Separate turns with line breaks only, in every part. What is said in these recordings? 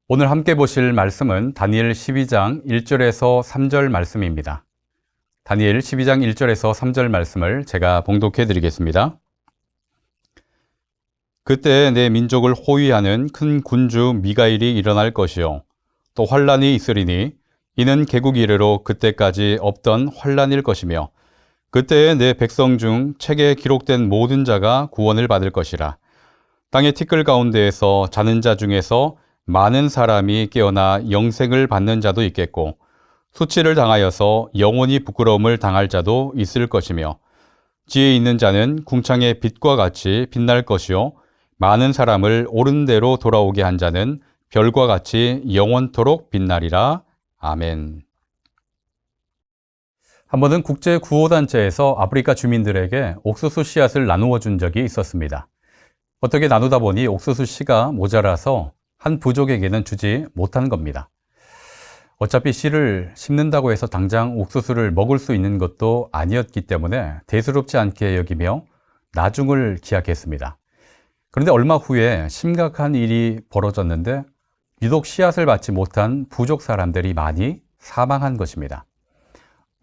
오늘 함께 보실 말씀은 다니엘 12장 1절에서 3절 말씀입니다. 다니엘 12장 1절에서 3절 말씀을 제가 봉독해 드리겠습니다. 그때 내 민족을 호위하는 큰 군주 미가일이 일어날 것이요 또 환란이 있으리니 이는 개국 이래로 그때까지 없던 환란일 것이며 그때에 내 백성 중 책에 기록된 모든 자가 구원을 받을 것이라. 땅의 티끌 가운데에서 자는 자 중에서 많은 사람이 깨어나 영생을 받는 자도 있겠고 수치를 당하여서 영원히 부끄러움을 당할 자도 있을 것이며 지혜 있는 자는 궁창의 빛과 같이 빛날 것이요 많은 사람을 옳은 대로 돌아오게 한 자는 별과 같이 영원토록 빛나리라. 아멘. 한 번은 국제구호단체에서 아프리카 주민들에게 옥수수 씨앗을 나누어 준 적이 있었습니다. 어떻게 나누다 보니 옥수수 씨가 모자라서 한 부족에게는 주지 못한 겁니다. 어차피 씨를 심는다고 해서 당장 옥수수를 먹을 수 있는 것도 아니었기 때문에 대수롭지 않게 여기며 나중을 기약했습니다. 그런데 얼마 후에 심각한 일이 벌어졌는데 유독 씨앗을 받지 못한 부족 사람들이 많이 사망한 것입니다.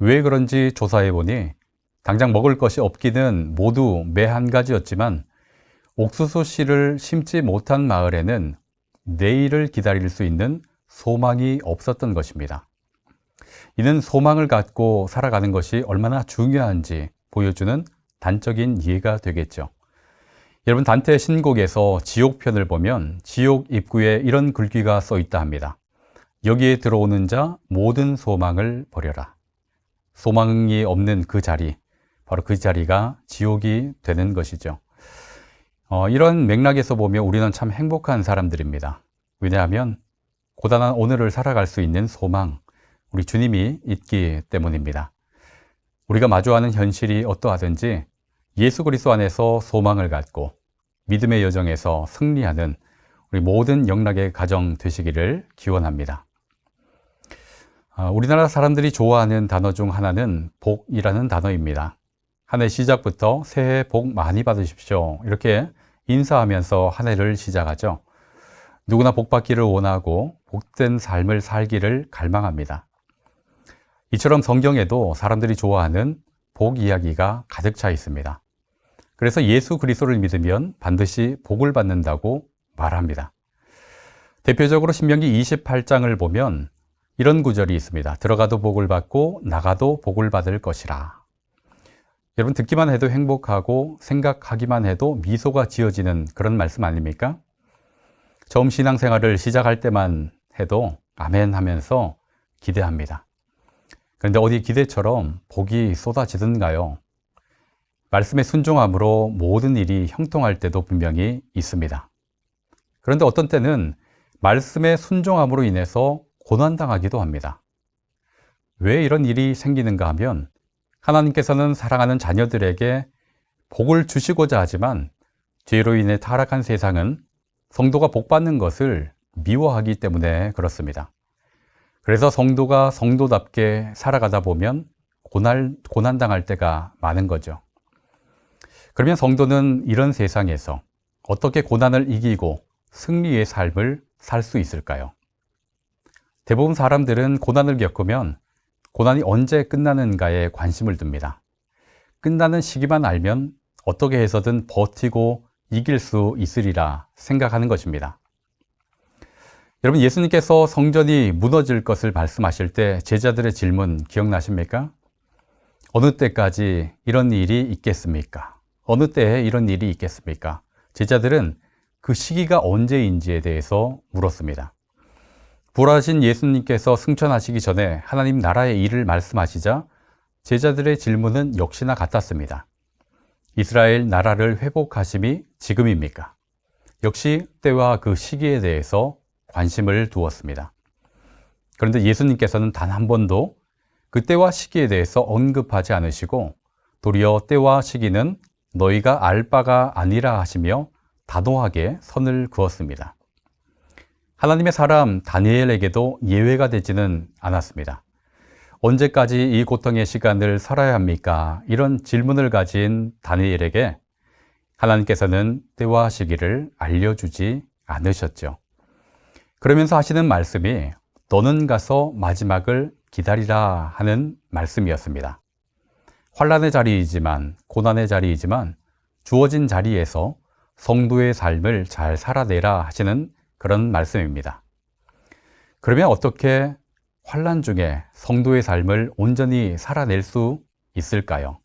왜 그런지 조사해 보니 당장 먹을 것이 없기는 모두 매 한 가지였지만 옥수수 씨를 심지 못한 마을에는 내일을 기다릴 수 있는 소망이 없었던 것입니다. 이는 소망을 갖고 살아가는 것이 얼마나 중요한지 보여주는 단적인 예가 되겠죠. 여러분, 단테의 신곡에서 지옥편을 보면 지옥 입구에 이런 글귀가 써 있다 합니다. 여기에 들어오는 자 모든 소망을 버려라. 소망이 없는 그 자리, 바로 그 자리가 지옥이 되는 것이죠. 이런 맥락에서 보면 우리는 참 행복한 사람들입니다. 왜냐하면 고단한 오늘을 살아갈 수 있는 소망, 우리 주님이 있기 때문입니다. 우리가 마주하는 현실이 어떠하든지 예수 그리스도 안에서 소망을 갖고 믿음의 여정에서 승리하는 우리 모든 영락의 가정 되시기를 기원합니다. 우리나라 사람들이 좋아하는 단어 중 하나는 복이라는 단어입니다. 한 해 시작부터 새해 복 많이 받으십시오. 이렇게 인사하면서 한 해를 시작하죠. 누구나 복 받기를 원하고 복된 삶을 살기를 갈망합니다. 이처럼 성경에도 사람들이 좋아하는 복 이야기가 가득 차 있습니다. 그래서 예수 그리스도를 믿으면 반드시 복을 받는다고 말합니다. 대표적으로 신명기 28장을 보면 이런 구절이 있습니다. 들어가도 복을 받고 나가도 복을 받을 것이라. 여러분, 듣기만 해도 행복하고 생각하기만 해도 미소가 지어지는 그런 말씀 아닙니까? 처음 신앙생활을 시작할 때만 해도 아멘 하면서 기대합니다. 그런데 어디 기대처럼 복이 쏟아지던가요? 말씀에 순종함으로 모든 일이 형통할 때도 분명히 있습니다. 그런데 어떤 때는 말씀에 순종함으로 인해서 고난당하기도 합니다. 왜 이런 일이 생기는가 하면 하나님께서는 사랑하는 자녀들에게 복을 주시고자 하지만 죄로 인해 타락한 세상은 성도가 복받는 것을 미워하기 때문에 그렇습니다. 그래서 성도가 성도답게 살아가다 보면 고난당할 때가 많은 거죠. 그러면 성도는 이런 세상에서 어떻게 고난을 이기고 승리의 삶을 살 수 있을까요? 대부분 사람들은 고난을 겪으면 고난이 언제 끝나는가에 관심을 둡니다. 끝나는 시기만 알면 어떻게 해서든 버티고 이길 수 있으리라 생각하는 것입니다. 여러분, 예수님께서 성전이 무너질 것을 말씀하실 때 제자들의 질문 기억나십니까? 어느 때까지 이런 일이 있겠습니까? 어느 때에 이런 일이 있겠습니까? 제자들은 그 시기가 언제인지에 대해서 물었습니다. 부활하신 예수님께서 승천하시기 전에 하나님 나라의 일을 말씀하시자 제자들의 질문은 역시나 같았습니다. 이스라엘 나라를 회복하심이 지금입니까? 역시 때와 그 시기에 대해서 관심을 두었습니다. 그런데 예수님께서는 단 한 번도 그 때와 시기에 대해서 언급하지 않으시고 도리어 때와 시기는 너희가 알 바가 아니라 하시며 단호하게 선을 그었습니다. 하나님의 사람 다니엘에게도 예외가 되지는 않았습니다. 언제까지 이 고통의 시간을 살아야 합니까? 이런 질문을 가진 다니엘에게 하나님께서는 때와 시기를 알려주지 않으셨죠. 그러면서 하시는 말씀이 너는 가서 마지막을 기다리라 하는 말씀이었습니다. 환난의 자리이지만, 고난의 자리이지만 주어진 자리에서 성도의 삶을 잘 살아내라 하시는 그런 말씀입니다. 그러면 어떻게 환난 중에 성도의 삶을 온전히 살아낼 수 있을까요?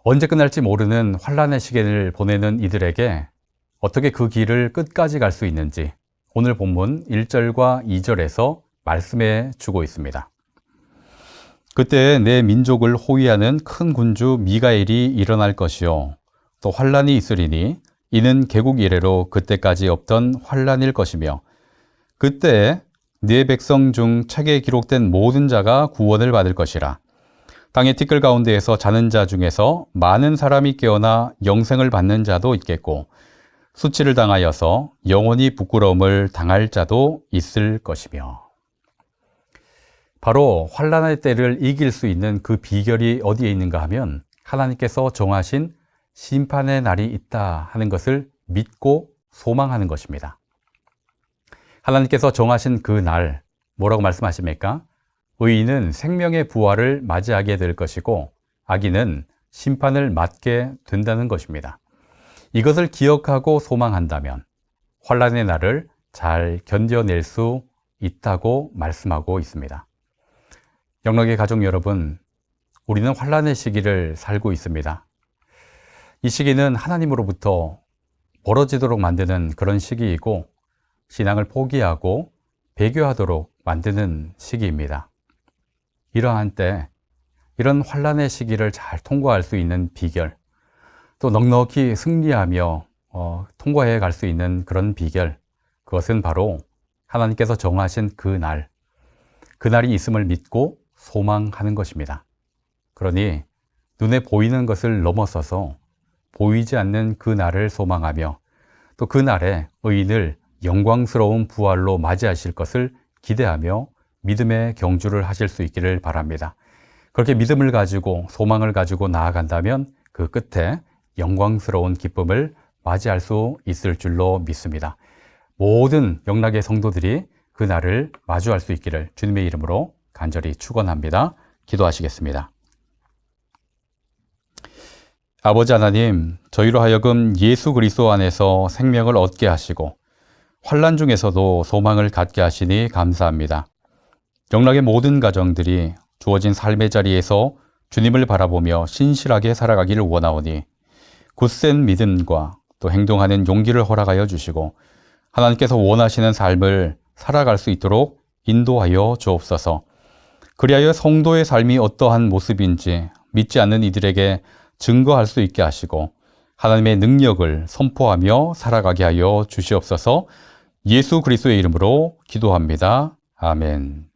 언제 끝날지 모르는 환난의 시간을 보내는 이들에게 어떻게 그 길을 끝까지 갈 수 있는지 오늘 본문 1절과 2절에서 말씀해 주고 있습니다. 그때 내 민족을 호위하는 큰 군주 미가엘이 일어날 것이요 또 환난이 있으리니 이는 개국 이래로 그때까지 없던 환난일 것이며 그때 네 백성 중 책에 기록된 모든 자가 구원을 받을 것이라. 땅의 티끌 가운데에서 자는 자 중에서 많은 사람이 깨어나 영생을 받는 자도 있겠고 수치를 당하여서 영원히 부끄러움을 당할 자도 있을 것이며. 바로 환난의 때를 이길 수 있는 그 비결이 어디에 있는가 하면 하나님께서 정하신 심판의 날이 있다 하는 것을 믿고 소망하는 것입니다. 하나님께서 정하신 그 날, 뭐라고 말씀하십니까? 의인은 생명의 부활을 맞이하게 될 것이고 악인은 심판을 맞게 된다는 것입니다. 이것을 기억하고 소망한다면 환난의 날을 잘 견뎌낼 수 있다고 말씀하고 있습니다. 영락의 가족 여러분, 우리는 환난의 시기를 살고 있습니다. 이 시기는 하나님으로부터 멀어지도록 만드는 그런 시기이고 신앙을 포기하고 배교하도록 만드는 시기입니다. 이러한 때 이런 환난의 시기를 잘 통과할 수 있는 비결, 또 넉넉히 승리하며 통과해 갈 수 있는 그런 비결, 그것은 바로 하나님께서 정하신 그날이 있음을 믿고 소망하는 것입니다. 그러니 눈에 보이는 것을 넘어서서 보이지 않는 그 날을 소망하며 또 그 날에 의인을 영광스러운 부활로 맞이하실 것을 기대하며 믿음의 경주를 하실 수 있기를 바랍니다. 그렇게 믿음을 가지고 소망을 가지고 나아간다면 그 끝에 영광스러운 기쁨을 맞이할 수 있을 줄로 믿습니다. 모든 영락의 성도들이 그 날을 마주할 수 있기를 주님의 이름으로 간절히 축원합니다. 기도하시겠습니다. 아버지 하나님, 저희로 하여금 예수 그리스도 안에서 생명을 얻게 하시고 환난 중에서도 소망을 갖게 하시니 감사합니다. 영락의 모든 가정들이 주어진 삶의 자리에서 주님을 바라보며 신실하게 살아가기를 원하오니 굳센 믿음과 또 행동하는 용기를 허락하여 주시고 하나님께서 원하시는 삶을 살아갈 수 있도록 인도하여 주옵소서. 그리하여 성도의 삶이 어떠한 모습인지 믿지 않는 이들에게 증거할 수 있게 하시고 하나님의 능력을 선포하며 살아가게 하여 주시옵소서. 예수 그리스도의 이름으로 기도합니다. 아멘.